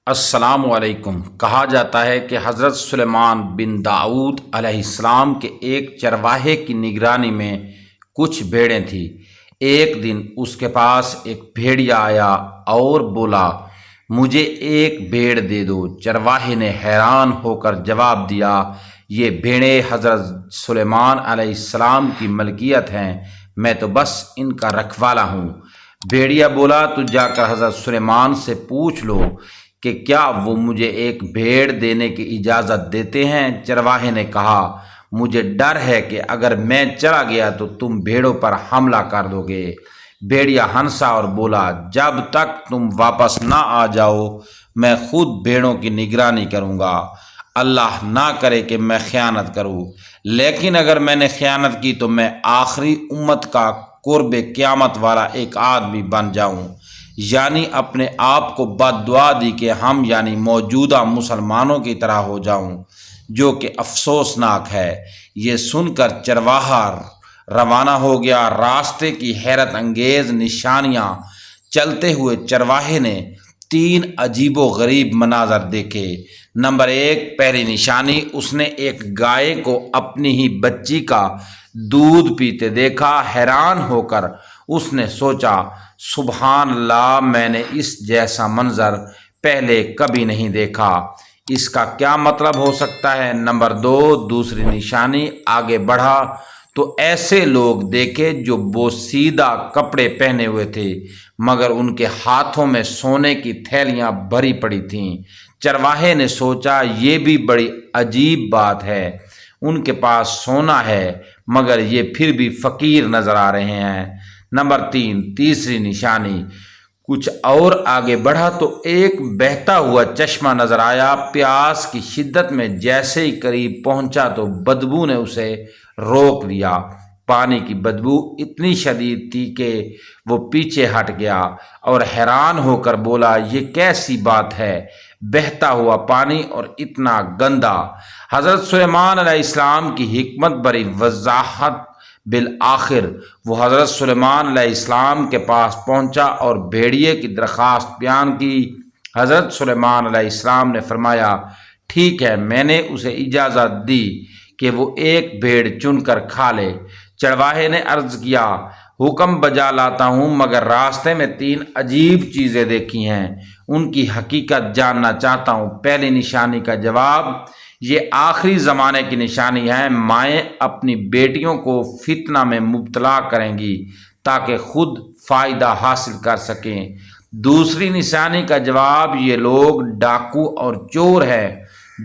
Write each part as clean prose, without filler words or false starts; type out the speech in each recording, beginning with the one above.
السلام علیکم۔ کہا جاتا ہے کہ حضرت سلیمان بن داؤد علیہ السلام کے ایک چرواہے کی نگرانی میں کچھ بھیڑیں تھیں۔ ایک دن اس کے پاس ایک بھیڑیا آیا اور بولا، مجھے ایک بھیڑ دے دو۔ چرواہے نے حیران ہو کر جواب دیا، یہ بھیڑیں حضرت سلیمان علیہ السلام کی ملکیت ہیں، میں تو بس ان کا رکھوالا ہوں۔ بھیڑیا بولا، تو جا کر حضرت سلیمان سے پوچھ لو کہ کیا وہ مجھے ایک بھیڑ دینے کی اجازت دیتے ہیں؟ چرواہے نے کہا، مجھے ڈر ہے کہ اگر میں چلا گیا تو تم بھیڑوں پر حملہ کر دو گے۔ بھیڑیا ہنسا اور بولا، جب تک تم واپس نہ آ جاؤ میں خود بھیڑوں کی نگرانی کروں گا۔ اللہ نہ کرے کہ میں خیانت کروں، لیکن اگر میں نے خیانت کی تو میں آخری امت کا قرب قیامت والا ایک آدمی بن جاؤں۔ یعنی اپنے آپ کو بد دعا دی کہ ہم یعنی موجودہ مسلمانوں کی طرح ہو جاؤں، جو کہ افسوسناک ہے۔ یہ سن کر چرواہا روانہ ہو گیا۔ راستے کی حیرت انگیز نشانیاں چلتے ہوئے چرواہے نے 3 عجیب و غریب مناظر دیکھے۔ نمبر 1، پہلی نشانی، اس نے ایک گائے کو اپنی ہی بچی کا دودھ پیتے دیکھا۔ حیران ہو کر اس نے سوچا، سبحان اللہ، میں نے اس جیسا منظر پہلے کبھی نہیں دیکھا، اس کا کیا مطلب ہو سکتا ہے؟ نمبر 2، دوسری نشانی، آگے بڑھا تو ایسے لوگ دیکھے جو بوسیدہ کپڑے پہنے ہوئے تھے مگر ان کے ہاتھوں میں سونے کی تھیلیاں بھری پڑی تھیں۔ چرواہے نے سوچا، یہ بھی بڑی عجیب بات ہے، ان کے پاس سونا ہے مگر یہ پھر بھی فقیر نظر آ رہے ہیں۔ نمبر 3، تیسری نشانی، کچھ اور آگے بڑھا تو ایک بہتا ہوا چشمہ نظر آیا۔ پیاس کی شدت میں جیسے ہی قریب پہنچا تو بدبو نے اسے روک لیا۔ پانی کی بدبو اتنی شدید تھی کہ وہ پیچھے ہٹ گیا اور حیران ہو کر بولا، یہ کیسی بات ہے، بہتا ہوا پانی اور اتنا گندا۔ حضرت سلیمان علیہ السلام کی حکمت بری وضاحت بالآخر وہ حضرت سلیمان علیہ السلام کے پاس پہنچا اور بھیڑیے کی درخواست بیان کی۔ حضرت سلیمان علیہ السلام نے فرمایا، ٹھیک ہے، میں نے اسے اجازت دی کہ وہ ایک بھیڑ چن کر کھا لے۔ چرواہے نے عرض کیا، حکم بجا لاتا ہوں مگر راستے میں 3 عجیب چیزیں دیکھی ہیں، ان کی حقیقت جاننا چاہتا ہوں۔ پہلی نشانی کا جواب، یہ آخری زمانے کی نشانی ہے، مائیں اپنی بیٹیوں کو فتنہ میں مبتلا کریں گی تاکہ خود فائدہ حاصل کر سکیں۔ دوسری نشانی کا جواب، یہ لوگ ڈاکو اور چور ہیں،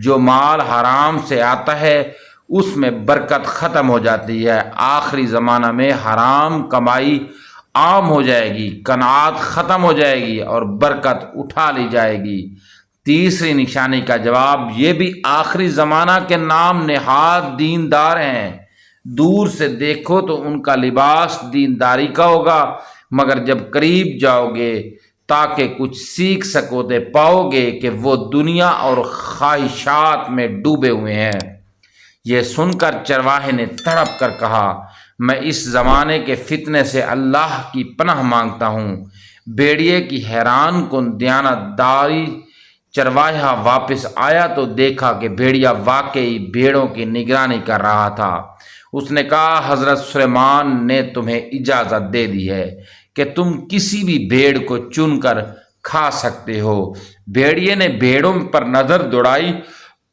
جو مال حرام سے آتا ہے اس میں برکت ختم ہو جاتی ہے۔ آخری زمانہ میں حرام کمائی عام ہو جائے گی، قناعت ختم ہو جائے گی اور برکت اٹھا لی جائے گی۔ تیسری نشانی کا جواب، یہ بھی آخری زمانہ کے نام نہاد دیندار ہیں، دور سے دیکھو تو ان کا لباس دینداری کا ہوگا مگر جب قریب جاؤ گے تاکہ کچھ سیکھ سکو تو پاؤ گے کہ وہ دنیا اور خواہشات میں ڈوبے ہوئے ہیں۔ یہ سن کر چرواہے نے تڑپ کر کہا، میں اس زمانے کے فتنے سے اللہ کی پناہ مانگتا ہوں۔ بھیڑیے کی حیران کن دیانتداری چرواہا واپس آیا تو دیکھا کہ بھیڑیا واقعی بھیڑوں کی نگرانی کر رہا تھا۔ اس نے کہا، حضرت سلیمان نے تمہیں اجازت دے دی ہے کہ تم کسی بھی بھیڑ کو چن کر کھا سکتے ہو۔ بھیڑیے نے بھیڑوں پر نظر دوڑائی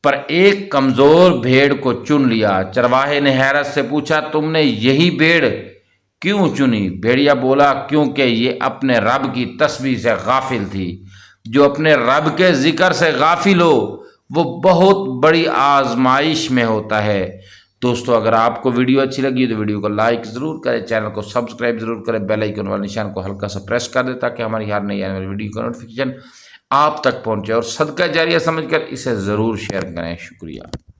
پر ایک کمزور بھیڑ کو چن لیا۔ چرواہے نے حیرت سے پوچھا، تم نے یہی بھیڑ کیوں چنی؟ بھیڑیا بولا، کیونکہ یہ اپنے رب کی تسبیح سے غافل تھی۔ جو اپنے رب کے ذکر سے غافل ہو وہ بہت بڑی آزمائش میں ہوتا ہے۔ دوستو، اگر آپ کو ویڈیو اچھی لگی تو ویڈیو کو لائک ضرور کریں، چینل کو سبسکرائب ضرور کریں، بیل آئیکن والے نشان کو ہلکا سا پریس کر دیں تاکہ ہماری ہر نئی آنے والی ویڈیو کا نوٹیفیکیشن آپ تک پہنچے، اور صدقہ جاریہ سمجھ کر اسے ضرور شیئر کریں۔ شکریہ۔